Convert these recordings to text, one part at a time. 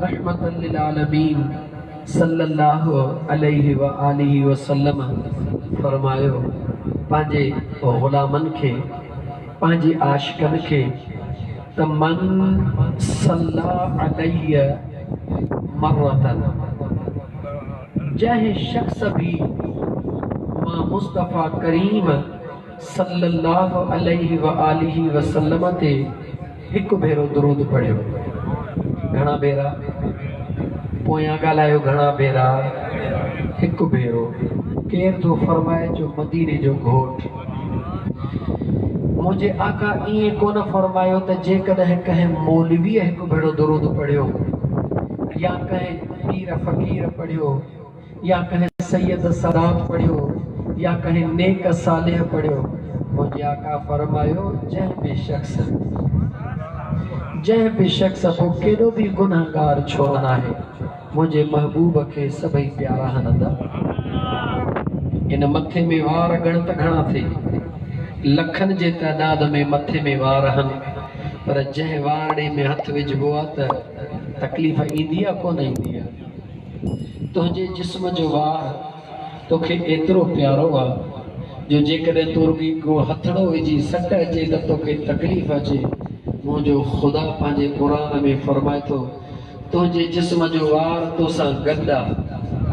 रहमतन लिल आलमीन सल्लल्लाहु अलैहि व आलिहि वसल्लम फरमायो पांजे गुलामन के पांजे आशिकन के तमन सल्ला अलैहि मर्रतन जह शख्स भी मां मुस्तफा करीम सल्लल्लाहु अलैहि व आलिहि वसल्लम ते एक भेरो दुरूद पढ़ियो। घणा भेरा पोयां ॻाल्हायो, घणा भेरा एक भेरो। केर तो फरमाए जो मदीने जो घोट मुझे आका इए कोन फरमायो त जेकॾहिं कहीं मौलवी एक भेरो दुरूद पढ़ियो या कहीं पीर फकीर पढ़ियो या कहीं सैयद सादात पढ़ियो या कहीं नेक सालेह पढ़ियो, मुझे आका फरमायो जंहिं भी शख्स को केॾो भी गुनाहगार छो न आहे मुझे महबूब के सभई प्यारा हनंदा। इन मथे में वार गणत घणा थे, लखन जे तादाद में मथे में वार हन, पर जंहिं वारड़े में हथ विझबो आ त तकलीफ़ ईंदी आ कोन ईंदी आ। तुंहिंजे जिस्म जो वार तोखे एतिरो प्यारो आ जो जेकॾहिं तुरगी को हथड़ो विझी सट अचे त तोखे तकलीफ़ अचे। मुंहिंजो ख़ुदा पंहिंजे क़ुरान में फरमाए थो तुंहिंजे जिस्म जो वार तोसां गॾु आ,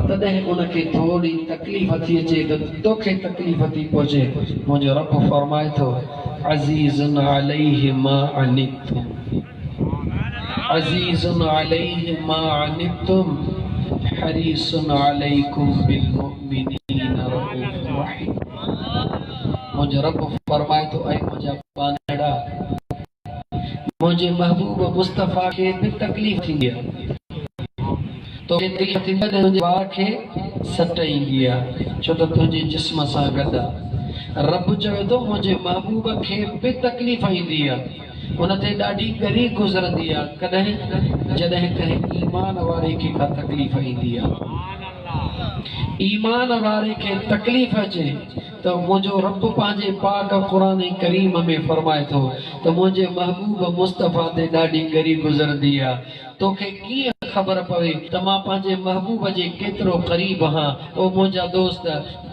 तॾहिं उनखे थोड़ी तकलीफ़ थी अचे त तोखे तकलीफ़ थी पहुचे। मुंहिंजो रब फरमाए थो अज़ीज़ुन अलैहि मा अनितुम, अज़ीज़ुन अलैहि मा अनितुम हरीसुन अलैकुम बिल मुमिनीना रऊफ़ुर रहीम। मुंहिंजो रब फरमाए थो ऐं मुंहिंजा पानड़ा मुझे महबूब मुस्तफा के भी तकलीफ थी तो तुझे वार के सट ईंदी आहे छो त तुंहिंजे जिस्म सां गॾु आहे। रब चवे थो मुंहिंजे महबूब खे बि तकलीफ़ ईंदी आहे, उन ते ॾाढी गरी गुज़रंदी आहे। कॾहिं जॾहिं कंहिं ईमान वारे खे का तकलीफ़ ईंदी आहे, ईमान वारे खे तकलीफ़ अचे तो मुझो रब पांजे पाक कुरान करीम में फरमाए थो तो मुझे महबूब मुस्तफा ते ॾाढी गरी गुज़रदी आ। तोखे कीअं ख़बर पवे त मां पांजे महबूब जे केतिरो क़रीब हां। ओ मुंहिंजा दोस्त,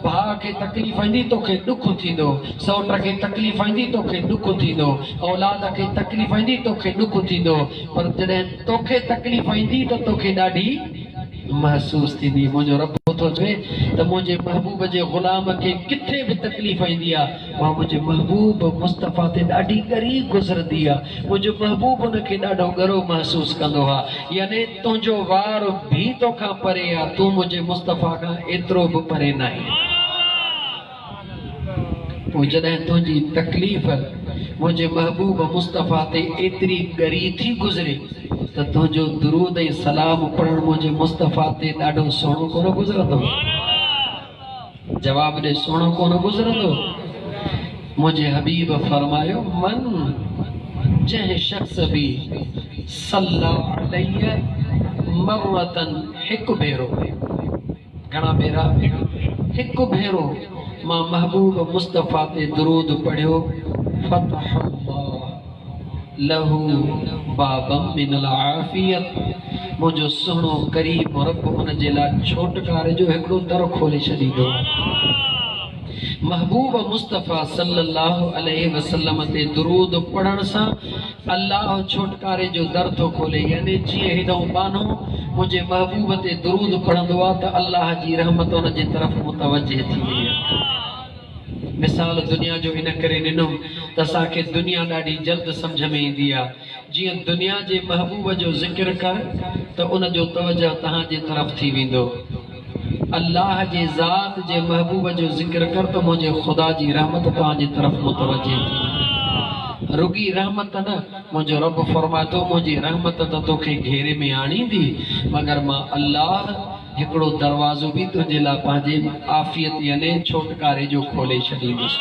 भाउ खे तकलीफ़ ईंदी तोखे दुख थींदो, सौट खे तकलीफ़ ईंदी तोखे दुख थींदो, औलाद खे तकलीफ़ ईंदी तोखे दुख थींदो, पर जॾहिं तोखे तकलीफ़ ईंदी त तोखे ॾाढी महसूस थींदी। मुझो रब थो चवे त मुझे महबूब जे गुलाम के किथे भी तकलीफ़ ईंदी आ, मां मुझे महबूब मुस्तफा ते ॾाढी गरी गुज़रदी आ। मुझो महबूब उनखे ॾाढो गरो महसूस कंदो आ। यानी तुंहिंजो वार भी तोखां परे आ, तू मुझे मुस्तफा खां एतिरो भी परे न आहे। पोइ जॾहिं तुंहिंजी तकलीफ़ मुझे महबूब मुस्तफा ते एतिरी गरी थी गुज़रे त तुंहिंजो दुरूद ऐं सलाम पढ़ण मुझे मुस्तफा ते ॾाढो सुहिणो कोन गुज़रंदो? जवाब ॾे, सुहिणो कोन गुज़रंदो? मुझे हबीब फरमायो मन जंहिं शख्स भी सल्ला अलैहि मर्रतन हिकु भेरो, घणा भेरा? हिकु भेरो मां महबूब मुस्तफा ते दुरूद पढ़ियो फतह लहू बाबम मिनल आफियत, मुझो सुहिणो करीब रब उन जे लाइ छोटकारे जो हिकिड़ो दर खोले छॾींदो। महबूब मुस्तफा सल्लल्लाहु अलैहि वसल्लम ते दुरूद पढ़ण सां अल्लाह छोटकारे जो दर थो खोले। यानी जीअं हेॾो बानो मुझे महबूब ते दुरूद पढ़ंदो आहे त अल्लाह जी रहमत उन जे तरफ़ मुतवज्जे थी वई आहे। मिसाल दुनिया जो इन करे ॾिनुमि त असांखे दुनिया ॾाढी जल्द सम्झ में ईंदी आहे। जीअं दुनिया जे महबूब जो ज़िक्र कर त उन जो तवजह तव्हांजे तरफ़ थी वेंदो। अल्लाह जे ज़ात जे महबूब जो ज़िक्र कर त मुंहिंजे ख़ुदा जी रहमत तव्हांजे तरफ़ मुतवज्जे थी। रुगी रहमत न, मुंहिंजो रब फरमाए थो मुंहिंजी रहमत त तोखे घेरे में आणींदी, मगर मां अल्लाह हिकिड़ो दरवाज़ो भी तुंहिंजे लाइ पंहिंजे आफ़ियत यानी छोटकारे जो खोले छॾींदुसि।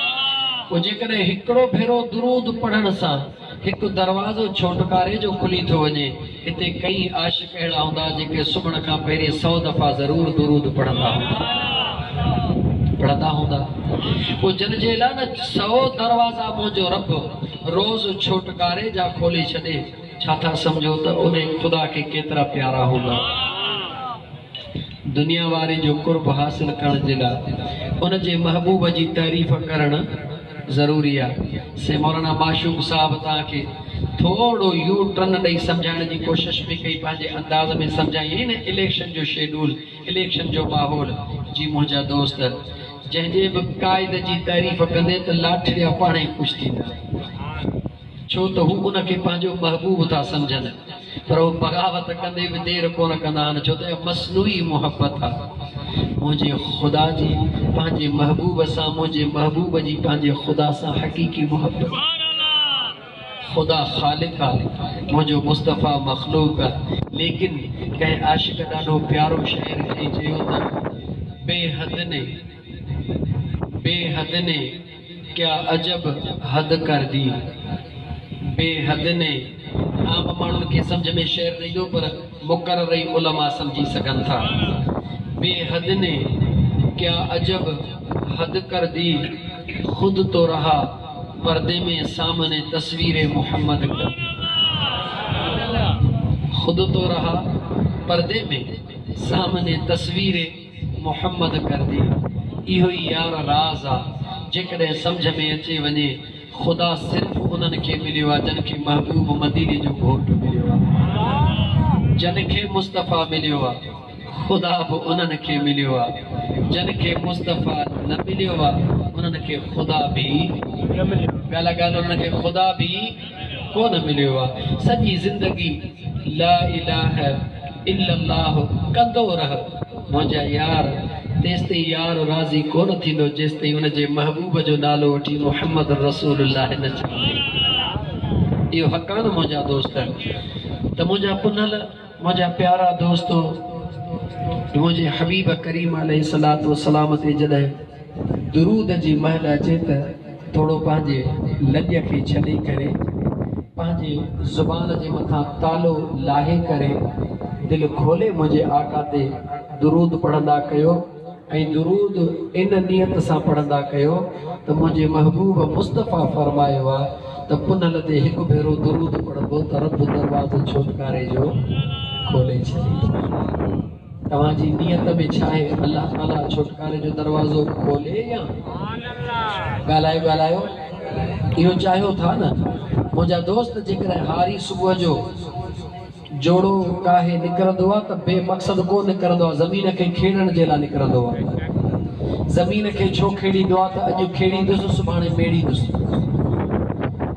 पोइ जेकॾहिं हिकिड़ो भेरो दुरूद पढ़ण सां हिकु दरवाज़ो छोटकारे जो खुली थो वञे। हिते कई आशिक अहिड़ा हूंदा जेके सुम्हण खां पहिरीं 100 दफ़ा ज़रूर दुरूद पढ़ंदा हूंदा। पोइ जन जे लाइ न 100 दरवाज़ा मुंहिंजो रब रोज़ छोटकारे जा खोले छॾे छा था समझो तो उन्हें खुदा के केतरा प्यारा हूंदा। दुनिया वारे जो कुर्ब हासिल करण जे लाइ उन जे महबूब जी तारीफ़ करण ज़रूरी आहे। से मौलाना माशूक साहब तव्हांखे थोड़ो यू टर्न ॾेई सम्झाइण जी कोशिश भी कई, पंहिंजे अंदाज़ में सम्झाई न। इलेक्शन जो शेड्यूल, इलेक्शन जो माहौल जी मुंहिंजा दोस्त जंहिंजे बि क़ाइद जी तारीफ़ कंदे त लाठिया पाण ई ख़ुशि थींदा, छो त हू उनखे पंहिंजो महबूब था सम्झनि। पर वो बग़ावत कंदे भी देर कोन कंदा आहिनि, छो त मसनूई मोहब्बत आहे मुझे खुदा जी पंहिंजे महबूब सां, मुझे महबूब जी पंहिंजे खुदा सां हक़ीक़ी मोहब्बत। खुदा खालिक आहे, मुझो मुस्तफ़ा मखलूक आहे। लेकिन कंहिं आशिक ॾाढो प्यारो शेर चयो त बेहद ने क्या अजब हद कर दी। बेहद ने आम माण्हुनि खे सम्झ में शेर न ईंदो, पर मुक़रर ई उलमा सम्झी सघनि था। बेहद ने क्या अजब हद कर दी, खुद तो रहा पर्दे में सामने तस्वीर मोहम्मद का। खुद तो रहा पर्दे में सामने तस्वीर मोहम्मद कर दी। इहो ई यार राज आहे, जेकॾहिं सम्झ में अचे वञे खुदा सिर्फ़ उन्हनि खे मिलियो आहे जिन खे महबूब मदीने जो घोट मिलियो आहे, जिन खे मुस्तफ़ा मिलियो आहे। खुदा बि उन्हनि खे मिलियो आहे जिन खे मुस्तफ़ा न मिलियो आहे, उन्हनि खे खुदा बि ॻाल्हि उन्हनि खे खुदा बि कोन मिलियो आहे। सॼी ज़िंदगी ला इलाहा इल्लल्लाह कंदो रह मुंहिंजा यार, तेसिताईं यार राज़ी कोन थींदो जेसिताईं उनजे महबूब जो नालो वठी मुहम्मद रसूलुल्लाह न चवे। इहो हक़ आहे न मुंहिंजा दोस्त। त मुंहिंजा पुनल, मुंहिंजा प्यारा दोस्तो, मुंहिंजे हबीब करीम अलैहिस्सलातु वस्सलाम ते जॾहिं दुरूद जी महल अचे त थोड़ो पंहिंजे लॼ खे छॾे करे, पंहिंजे ज़ुबान जे मथां तालो लाहे करे, दिलि खोले मुंहिंजे आका ते दुरूद पढ़ंदा कयो। ऐं दुरूद इन नियत सां पढ़ंदा कयो त मुंहिंजे महबूब मुस्तफ़ा फरमायो आहे त पुनल ते हिकु भेरो दुरूद पढ़बो त रब दरवाज़ो छुटकारे जो खोले छॾींदो। तव्हांजी नियत में छा आहे? अल्लाह ताला छुटकारे जो दरवाज़ो खोले या ॻाल्हायो इहो चाहियो था न मुंहिंजा दोस्त। जेकॾहिं हारी सुबुह जो जोड़ो काहे निकिरंदो आहे त बेमक़सद कोन निकिरंदो आहे, ज़मीन खे खेड़ण जे लाइ निकिरंदो आहे। ज़मीन खे छो खेड़ींदो आहे त अॼु खेड़ींदुसि सुभाणे मेड़ींदुसि।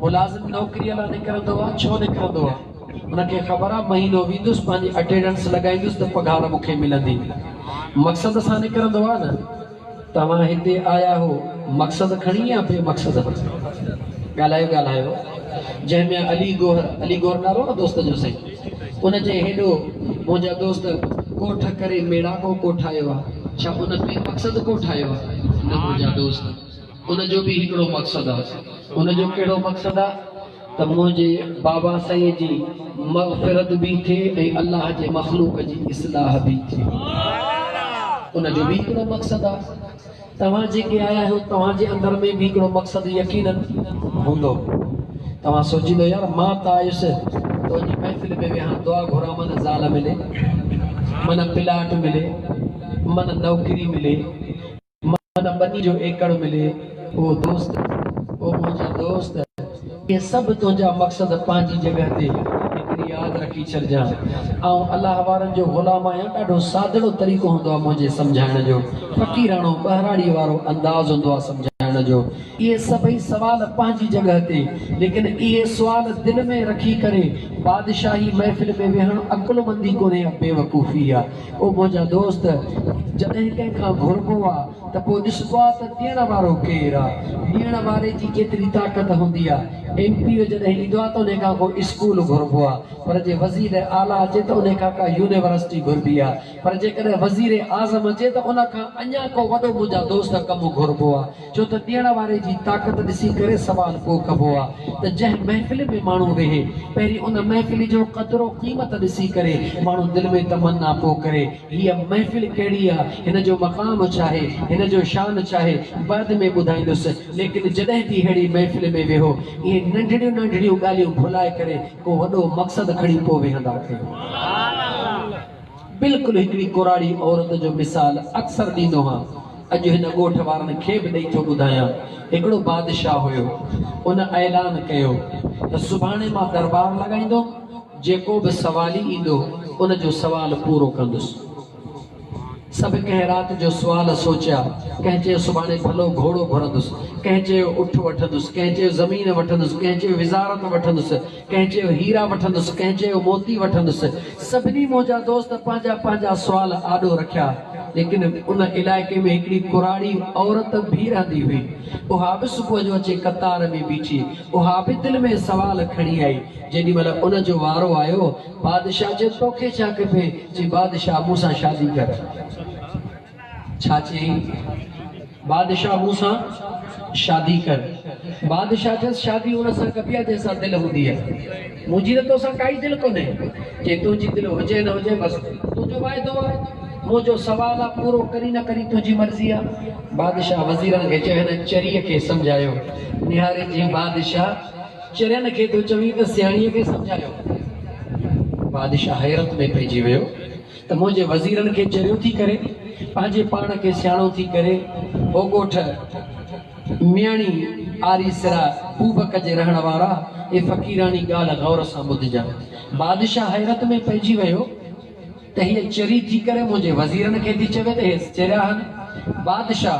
मुलाज़िम नौकरीअ लाइ निकिरंदो आहे, छो निकिरंदो आहे? उनखे ख़बर आहे महीनो वेंदुसि, पंहिंजी अटेंडेंस लॻाईंदुसि त पघार मूंखे मिलंदी। मक़सद सां निकिरंदो आहे न। तव्हां हिते आया हो मक़सद खणी या बेमक़सद? ॻाल्हायो जंहिंमें अली गोहर नालो न दोस्त जो सही, उनजे हेॾो मुंहिंजा दोस्त कोठ करे मेड़ाको कोठायो आहे। छा उन बेमक़सद कोठायो आहे? न मुंहिंजा दोस्त, उनजो बि हिकिड़ो मक़सदु आहे। उनजो कहिड़ो मक़सदु आहे? त मुंहिंजे बाबा साईं जी मग़फ़िरत बि थिए ऐं अल्लाह जे मख़लूक जी इस्लाह बि थिए। उनजो बि हिकिड़ो मक़सदु आहे। तव्हां जेके आया आहियो तव्हांजे अंदर में बि हिकिड़ो मक़सदु यकीनन हूंदो। तव्हां सोचींदो यार मां त आयुसि तुंहिंजी महफ़िल में वेहां, दुआ घुरां, मन ज़ाल मिले, मन प्लाट मिले, मन नौकरी मिले, मन बनी जो एकड़ मिले। ओ दोस्त, ओ मुंहिंजा दोस्त, ये सभु तुंहिंजा मक़सद पंहिंजी जॻह ते हिकिड़ी यादि रखी छॾिजांइ। ऐं अलाह वारनि जो ग़ुलाम आहियां, ॾाढो सादड़ो तरीक़ो हूंदो आहे मुंहिंजे सम्झाइण जो, फ़क़ीराणो ॿहिराड़ी वारो अंदाज़ हूंदो आहे सम्झाइण जो। इहे सभई सवाल पंहिंजी जॻह ते, लेकिन इहे सुवाल दिलि में रखी करे बादशाही महफ़िल में वेहणु अकुलमंदी कोन्हे, बेवकूफ़ी आहे। ओ मुंहिंजा दोस्त, जॾहिं कंहिंखां घुरिबो आहे त पोइ ॾिसबो आहे त ॾियण वारो केरु आहे, ॾियण वारे जी केतिरी ताक़त हूंदी आहे। MP जॾहिं ईंदो आहे त उन खां को स्कूल घुरिबो आहे, पर जे वज़ीर आला अचे त उन खां का यूनिवर्सिटी घुरिबी आहे, पर जेकॾहिं वज़ीर आज़म अचे त उन खां अञा को वॾो मुंहिंजा दोस्त कमु घुरिबो आहे। छो त ॾियण वारे जी ताक़त ॾिसी करे सवाल पोइ कबो आहे त जंहिं महफ़िल में माण्हू वेहे, पहिरीं उन महफ़िल जो क़दुरु क़ीमत ॾिसी करे माण्हू दिलि में तमन्ना पोइ करे हीअ महफ़िल कहिड़ी आहे, हिन जो मक़ाम छा आहे, हिन जो शान छा आहे, बाद में ॿुधाईंदुसि। लेकिन जॾहिं बि अहिड़ी महफ़िल में वेहो, इहे नंढड़ियूं नंढड़ियूं ॻाल्हियूं भुलाए करे को वॾो मक़सद खणी पोइ वेहंदा कयो। बिल्कुलु हिकिड़ी कुराड़ी औरत जो मिसाल अक्सर ॾींदो आहियां। अॼु हिन ॻोठ वारनि खे बि ॾेई थो ॿुधायां। हिकिड़ो बादशाह हुयो, उन ऐलान कयो त सुभाणे मां दरबार लॻाईंदुमि, जेको बि सवाली ईंदो उन जो सवाल पूरो कंदुसि। सब कंहिं रात जो सुवाल सोचिया। कंहिं चयो सुभाणे भलो घोड़ो घुरंदुसि, कंहिं चयो उठ वठंदुसि, कंहिं चयो ज़मीन वठंदुसि, कंहिं चयो विज़ारत वठंदुसि, कंहिं चयो हीरा वठंदुसि, कंहिं चयो मोती वठंदुसि। सभिनी मुंहिंजा दोस्त पंहिंजा पंहिंजा सुवाल आॾो रखिया। लेकिन उन इलाइक़े में हिकिड़ी कुराड़ी औरत भी रहंदी हुई। उहा बि सुबुह जो अचे कतार में बीठी, उहा बि दिलि में सवाल खणी आई। जेॾी महिल उन जो वारो आयो, बादशाह चयो तोखे छा खपे? चई बादशाह मूंसां शादी कर। छा चई? बादशाह मूंसां शादी कर। बादशाह चयसि शादी उन सां कबी आहे जंहिंसां दिलि हूंदी आहे। मुंहिंजी त तोसां काई दिलि कोन्हे। जे तुंहिंजी दिलि हुजे न हुजे बसि तुंहिंजो वाइदो आहे, मुंहिंजो सवाल आहे, पूरो करी न करी तुंहिंजी मर्ज़ी आहे। बादशाह वज़ीरनि खे चयो हिन चरीअ खे सम्झायो। निहारे जी बादशाह चरियनि खे तो चवी त सियाणीअ खे सम्झायो। बादशाह हैरत में पइजी वियो त मुंहिंजे वज़ीरनि खे चरियो थी करे, पंहिंजे पाण खे सियाणो थी करे, ओ ॻोठ मियाणी आरी सिरा पूबक जे रहण वारा ए फ़क़ीरानी ॻाल्हि गौर सां ॿुधजा। बादशाह हैरत में पइजी वियो त हीअ चरी थी करे मुंहिंजे वज़ीरनि खे थी चवे त हे चरिया आहिनि। बादशाह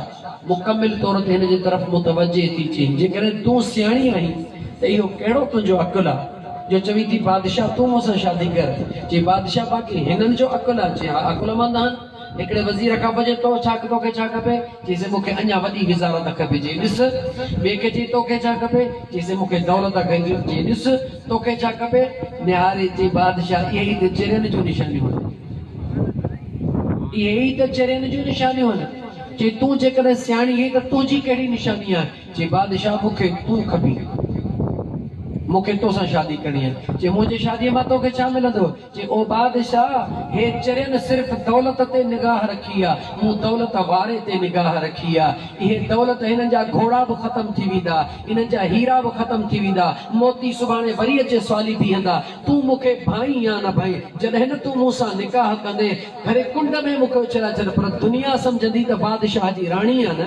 मुकमिल तौर ते हिन जे तरफ़ मुतवजे थी चई, जेकॾहिं तूं सियाणी आहीं त इहो कहिड़ो तुंहिंजो अकुल आहे जो चवी थी बादशाह तूं मूंसां शादी कर। चई बादशाह बाक़ी हिननि जो अकुल आहे। चई हा अकुलमंद आहिनि। हिकिड़े वज़ीर खां पुछे तो छा तोखे छा खपे? चईसि मूंखे अञा वॾी विज़ारत खपे। चई ॾिस। ॿिए खे चई तोखे छा खपे? चईसि मूंखे दौलत खपे। चई ॾिस तोखे छा खपे? निहारे चई बादशाह इहे ई त चरियनि जूं निशानियूं आहिनि, इहे ई त चरियनि जूं निशानियूं आहिनि। चई तूं जेकॾहिं सियाणी आहीं त तुंहिंजी कहिड़ी निशानी आहे? चई बादशाह मूंखे तूं खपी, मूंखे तोसां शादी करणी आहे। चई मुंहिंजी शादीअ मां तोखे छा मिलंदो? चई ओ बादशाह हे चरियनि सिर्फ़ दौलत ते निगाह रखी आहे, मूं दौलत वारे ते निगाह रखी आहे। इहे दौलत हिननि जा घोड़ा बि ख़तम थी वेंदा, इन्हनि जा हीरा बि ख़तम थी वेंदा, मोती सुभाणे वरी अचे सवाली बीहंदा। तूं मूंखे भाई या न भाई? जॾहिं न तूं मूंसां निकाह कंदे भले कुंड में मूंखे उछला छॾ, पर दुनिया सम्झंदी त बादशाह जी राणी आहे न।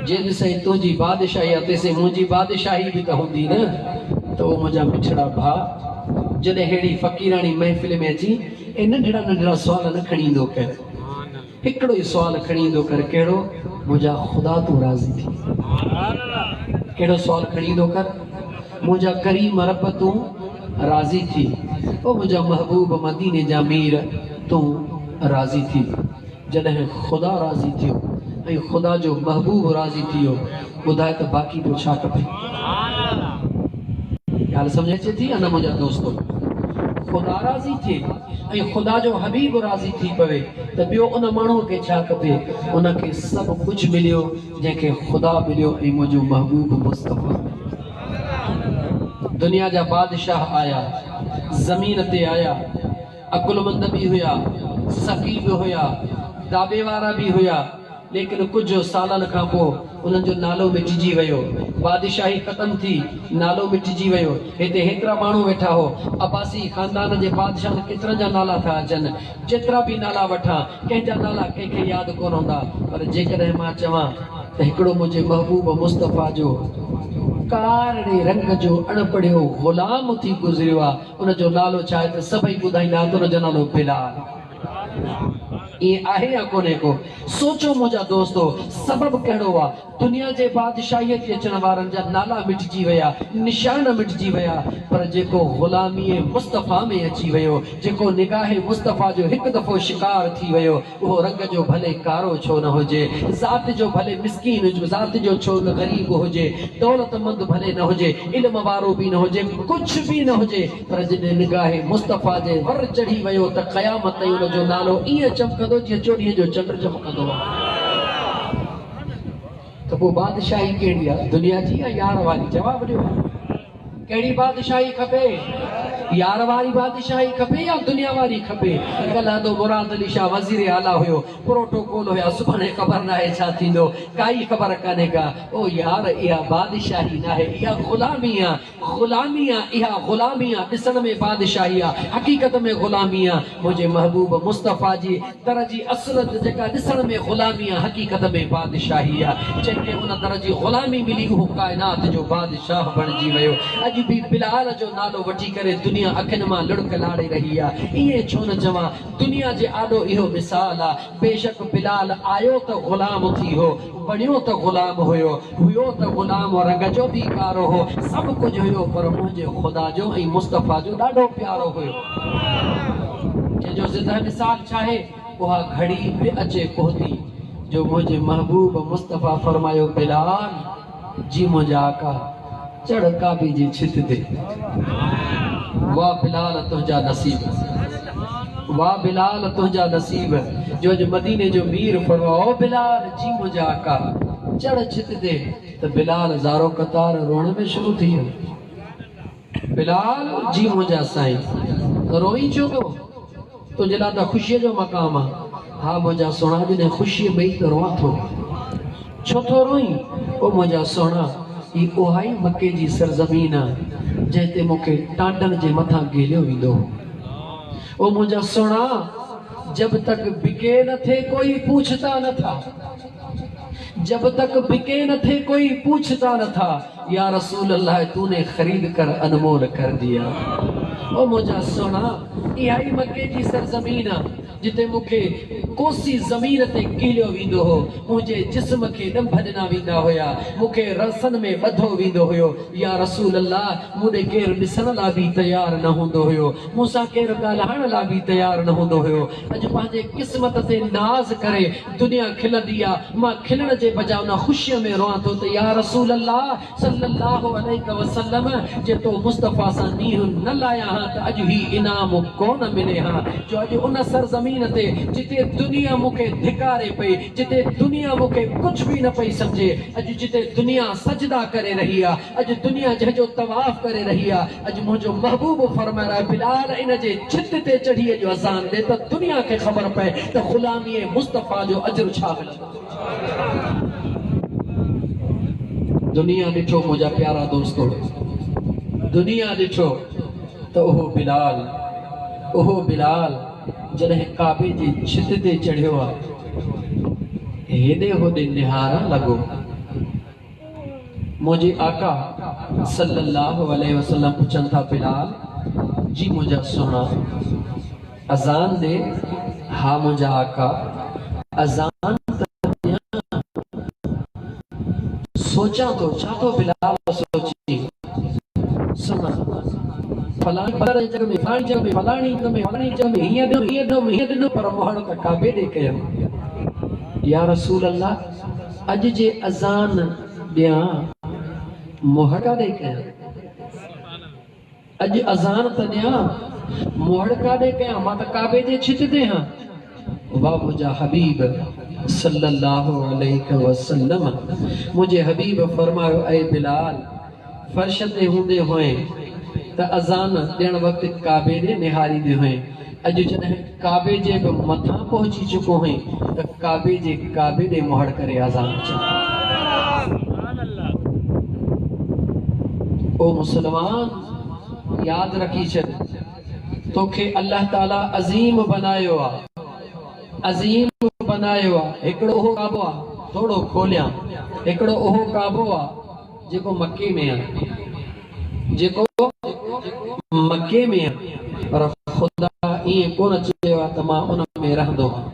जे ॾिसई तुंहिंजी बादशाही आहे तेसिं मुंहिंजी बादशाही बि त हूंदी न। त उहो मुंहिंजा मिठड़ा भाउ जॾहिं अहिड़ी फ़क़ीरानी महफ़िल में अची ऐं नंढड़ा नंढड़ा सुवाल न खणी ईंदो कर, हिकिड़ो ई सुवाल खणी ईंदो कर, कहिड़ो? मुंहिंजा ख़ुदा तूं राज़ी थी। कहिड़ो सुवाल खणी ईंदो कर? मुंहिंजा करीम रब तूं राज़ी थी। ओ मुंहिंजा महबूब मदीने जा मीर तूं राज़ी थी। जॾहिं ख़ुदा राज़ी थियो ऐं ख़ुदा जो महबूब राज़ी थी वियो, ॿुधाए त बाक़ी पोइ छा खपे? ॻाल्हि सम्झ अचे थी या न मुंहिंजा दोस्तो? ख़ुदा राज़ी थिए ऐं ख़ुदा जो हबीब राज़ी थी पवे त ॿियो उन माण्हूअ खे छा खपे? उनखे सभु कुझु मिलियो जंहिंखे ख़ुदा मिलियो ऐं मुंहिंजो महबूब मुस्तफ़ा। दुनिया जा बादशाह आया, ज़मीन ते आया, अकुलमंद बि हुया, सकी बि हुया, दाबे वारा बि हुया, लेकिन कुछ सालनि खां पोइ उन्हनि जो नालो मिटिजी वियो, बादशाही ख़तम थी, नालो मिटिजी वियो। हिते हेतिरा माण्हू वेठा हो, अब्बासी ख़ानदान जे बादशाह केतिरनि जा नाला था अचनि, जेतिरा बि नाला वठां कंहिंजा नाला कंहिंखे यादि कोन हूंदा, पर जेकॾहिं मां चवां त हिकिड़ो मुंहिंजे महबूब मुस्तफ़ा जो कारड़े रंग जो अणपढ़ियो ग़ुलाम थी गुज़रियो आहे, उनजो नालो छा आहे? त सभई ॿुधाईंदा त उनजो नालो बिलाल। ईअं आहे या कोन्हे को? सोचो मुंहिंजा दोस्तो, सबबु कहिड़ो आहे? दुनिया जे बादशाहीअ ते अचण वारनि जा नाला मिटिजी विया, निशान मिटिजी विया, पर जेको ग़ुलामीअ मुस्तफ़ा में अची वियो, जेको निगाहे मुस्तफ़ा जो हिकु दफ़ो शिकार थी वियो, उहो रंग जो भले कारो छो न हुजे, ज़ात जो भले मिसकीन हुजे, ज़ात जो छो न ग़रीब हुजे, दौलतमंद भले न हुजे, इल्म वारो बि न हुजे, कुझु बि न हुजे, पर जॾहिं निगाहे मुस्तफ़ा जे वर चढ़ी वियो त क़यामत ताईं उनजो नालो ईअं चमकंदो जीअं चोॾीअ जो चंड चमकंदो आहे। त पोइ बादशाही कहिड़ी आहे? दुनिया जी या यार वारी? जवाबु ॾियो, कहिड़ी बादशाही खपे? यार वारी बादशाही खपे या दुनिया वारी खपे। कल दो मुराद अली शाह वजीर आला हुयो, प्रोटोकॉल हुया, सुभाणे खबर ना है छा थींदो, काई खबर काने का। ओ यार इहा बादशाही ना है, इहा गुलामी आ, गुलामी आ, इहा गुलामी आ। दिसण में बादशाही आ, हकीकत में गुलामी आ। मुझे महबूब मुस्तफा जी दर जी असलत जका दिसण में गुलामी आ, हकीकत में बादशाही आ। जंहिंखे उन दर जी गुलामी मिली उहो कायनात जो बादशाह बणजी वियो। अॼु बि बिलाल जो नालो वठी करे दुनिया अखियुनि मां लुड़क लाड़े रही आहे। इएं छो न चवां, दुनिया जे आॾो इहो मिसाल आहे। बेशक बिलाल आयो त गुलाम थी हो, बणियो त गुलाम हुयो त गुलाम रंग जो बि कारो हो, सभु कुझु हुयो, पर मुंहिंजे ख़ुदा जो ऐं मुस्तफ़ा जो ॾाढो प्यारो हुयो। जंहिंजो ज़िंदा मिसाल छा आहे, उहा घड़ी बि अचे कोन्ही जो मुंहिंजे महबूब मुस्तफ़ा फरमायो, बिलाल जी मुंहिंजा आका चढ़ काबे जी छित ते। वाह बिलाल तुंहिंजा नसीब, वाह बिलाल तुंहिंजा नसीब। जो अॼु मदीने जो मीर फरमाओ, बिलाल जी मुंहिंजा आका चढ़ छित ते, त बिलाल ज़ारो कतार रोअण में शुरू थी वियो। बिलाल जी मुंहिंजा साईं रोई छो तो? तुंहिंजे लाइ त ख़ुशीअ जो मक़ाम आहे। हा मुंहिंजा सोना, जॾहिं ख़ुशी में त रोआं थो। छो थो रोई? ओ मुंहिंजा सोना, ई उहा ई मके जी सरज़मीन आहे जंहिं ते मूंखे टांडनि जे मथां गेलियो वेंदो। ओ मुंहिंजा सोना, जब तक बिके न थे कोई पूछता न था, जब तक बिके न थे कोई पूछता न था, या रसूल अल्लाह तूने खरीद कर अनमोल कर दिया। ओ मुंहिंजा सोना, इहा ई मके जी सरज़मीन आहे जिते मूंखे कोसी ज़मीन ते कीलियो वेंदो हो, मुंहिंजे जिस्म खे ॾंभ ॾिना वेंदा हुया, मूंखे रसनि में ॿधो वेंदो हुयो। या रसूल अल्लाह, मूं ॾे केरु ॾिसण लाइ बि तयारु न हूंदो हुयो, मूंसां केरु ॻाल्हाइण लाइ बि तयारु न हूंदो हुयो। अॼु पंहिंजे क़िस्मत ते नाज़ करे दुनिया खिलंदी आहे, मां खिलण जे बजाय उन ख़ुशीअ में रोआं थो त या रसूल अल्लाह सल्लल्लाहु अलैहि वसल्लम, जे तो मुस्तफ़ा सां नींहुं न लाया हा त अॼु ही इनाम कोन मिले हा। जो अॼु उन सरज़मीन ते जिते दुनिया मूंखे धिकारे पई, जिते दुनिया मूंखे कुझु बि न पई सम्झे, अॼु जिते दुनिया सजदा करे रही आहे, अॼु दुनिया जंहिंजो तवाफ़ करे रही आहे, अॼु मुंहिंजो महबूब फरमाए रहा है, बिलाल इन जे छित ते चढ़ी जो अज़ान दे त दुनिया खे ख़बर पए त ग़ुलामी मुस्तफ़ा जो अजर छा मिलंदो। दुनिया ॾिठो मुंहिंजा प्यारा दोस्तो, दुनिया ॾिठो त उहो बिलाल जॾहिं काबे जी छित ते चढ़ियो आहे, हेॾे होॾे निहारण लॻो। मुंहिंजे आका सल्लल्लाहु अलैहि वसल्लम पुछनि था, बिलाल जी मुंहिंजा सोना अज़ान दे। हा मुंहिंजा आका अज़ान सोचा तो छा तो बिलाल सोची, सुना फलाणी जगह में फलाणी जगह में फलाणी जगह में फलाणी जगह में हीअं ॾिनो पर मोहर त काबे ॾे कयो। या रसूल अल्लाह, अॼु जे अज़ान ॾियां मोहर काॾे कयां? अॼु अज़ान त ॾियां मोहर काॾे कयां? मां त काबे जे छित ते हां। वाह मुंहिंजा हबीब सल्लल्लाहु अलैहि वसल्लम, मुंहिंजे हबीब फरमायो, ऐ बिलाल फर्श ते हूंदे हुए त अज़ान ॾियण वक़्तु काबे ॾे निहारींदे हुए। अॼु जॾहिं काबे जे बि मथां पहुची चुको हुई त काबे ॾे मोहर करे अज़ान चयो। ओ मुसलमान, यादि रखी छॾ, तोखे अल्लाह ताला अज़ीम बनायो आहे, अज़ीम बनायो आहे। हिकिड़ो उहो काबो आहे, थोरो खोलियां, हिकिड़ो उहो काबो आहे जेको मके में आहे, जेको मके में आहे, पर ख़ुदा ईअं कोन चयो आहे त मां उन में रहंदो आहियां।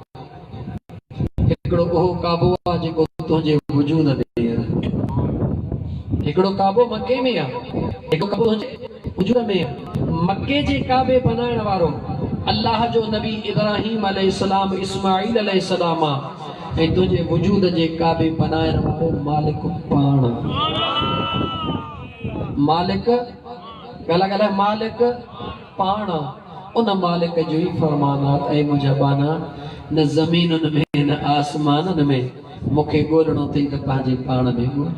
हिकिड़ो उहो काबो आहे जेको तुंहिंजे वजूद में आहे, हिकिड़ो काबो मके में आहे, हिकिड़ो काबो तुंहिंजे वजूद में आहे। मके जे काबे बनाइण वारो अल्लाह जो नबी इब्राहिम अलैहिस्सलाम, इस्माइल अलैहिस्सलाम आहे, ऐं तुंहिंजे वजूद जे काबे बनाइण वारो मालिक पाण, मालिक गला मालिक पाण। उन मालिक जो ही फरमानात, ऐ मुंहिंजा बाना, न ज़मीनुनि में न आसमाननि में मूंखे ॻोल्हणो अथई त पंहिंजे पाण में ॻोल्ह।